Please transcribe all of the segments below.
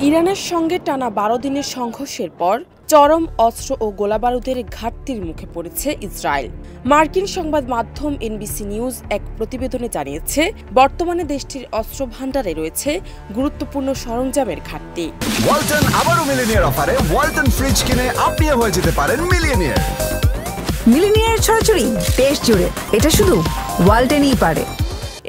ইরানের সঙ্গে টানা ১২ দিনের সংঘর্ষের পর চরম অস্ত্র ও গোলাবারুদের ঘাটতির মুখে পড়েছে ইসরায়েল। মার্কিন সংবাদ মাধ্যম এনবিসি নিউজ এক প্রতিবেদনে জানিয়েছে, বর্তমানে দেশটির অস্ত্র ভান্ডারে রয়েছে গুরুত্বপূর্ণ সরঞ্জামের ঘাটতি। ওয়ালটন আবারও মিলিনিয়ার অফারে ওয়ালটন ফ্রিজ কিনে আপনিও হয়ে যেতে পারেন মিলিয়নিয়ার। মিলিনিয়ার ছড়াছড়ি দেশ জুড়ে, এটা শুধু ওয়ালটনই পারে।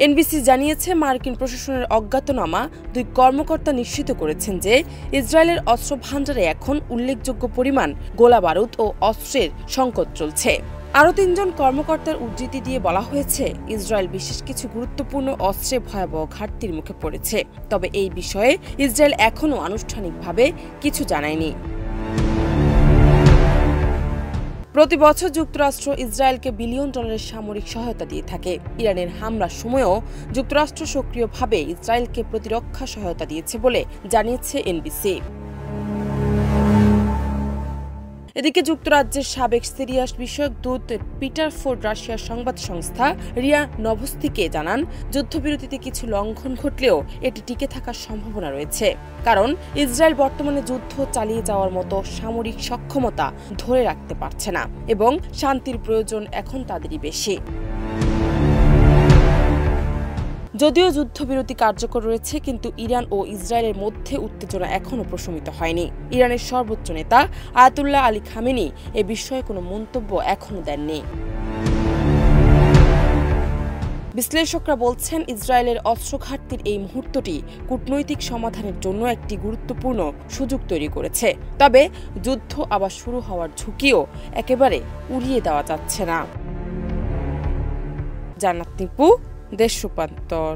এনবিসি জানিয়েছে, মার্কিন প্রশাসনের অজ্ঞাতনামা দুই কর্মকর্তা নিশ্চিত করেছেন যে ইসরায়েলের অস্ত্র ভান্ডারে এখন উল্লেখযোগ্য পরিমাণ গোলাবারুদ ও অস্ত্রের সংকট চলছে। আরও ৩ জন কর্মকর্তার উদ্ধৃতি দিয়ে বলা হয়েছে, ইসরায়েল বিশেষ কিছু গুরুত্বপূর্ণ অস্ত্রে ভয়াবহ ঘাটতির মুখে পড়েছে। তবে এই বিষয়ে ইসরায়েল এখনও আনুষ্ঠানিকভাবে কিছু জানায়নি। প্রতি বছর যুক্তরাষ্ট্র ইসরায়েলকে বিলিয়ন ডলারের সামরিক সহায়তা দিয়ে থাকে। ইরানের হামলার সময়ও যুক্তরাষ্ট্র সক্রিয়ভাবে ইসরায়েলকে প্রতিরক্ষা সহায়তা দিয়েছে বলে জানিয়েছে এনবিসি। এদিকে যুক্তরাজ্যের সাবেক সিরিয়া বিষয়ক দূত পিটার ফোর্ড রাশিয়ার সংবাদ সংস্থা রিয়া নভস্তিকে জানান, যুদ্ধবিরতিতে কিছু লঙ্ঘন ঘটলেও এটি টিকে থাকার সম্ভাবনা রয়েছে, কারণ ইসরায়েল বর্তমানে যুদ্ধ চালিয়ে যাওয়ার মতো সামরিক সক্ষমতা ধরে রাখতে পারছে না এবং শান্তির প্রয়োজন এখন তাদেরই বেশি। যদিও যুদ্ধবিরতি কার্যকর রয়েছে, কিন্তু ইরান ও ইসরায়েলের মধ্যে উত্তেজনা এখনও প্রশমিত হয়নি। ইরানের সর্বোচ্চ নেতা আয়াতুল্লাহ আলী খামেনি এ বিষয়ে কোনো মন্তব্য এখনও দেননি। বিশ্লেষকরা বলছেন, ইসরায়েলের অস্ত্র ঘাটতির এই মুহূর্তটি কূটনৈতিক সমাধানের জন্য একটি গুরুত্বপূর্ণ সুযোগ তৈরি করেছে। তবে যুদ্ধ আবার শুরু হওয়ার ঝুঁকিও একেবারে উড়িয়ে দেওয়া যাচ্ছে না। জান্নাত নিপু, দেশ রূপান্তর।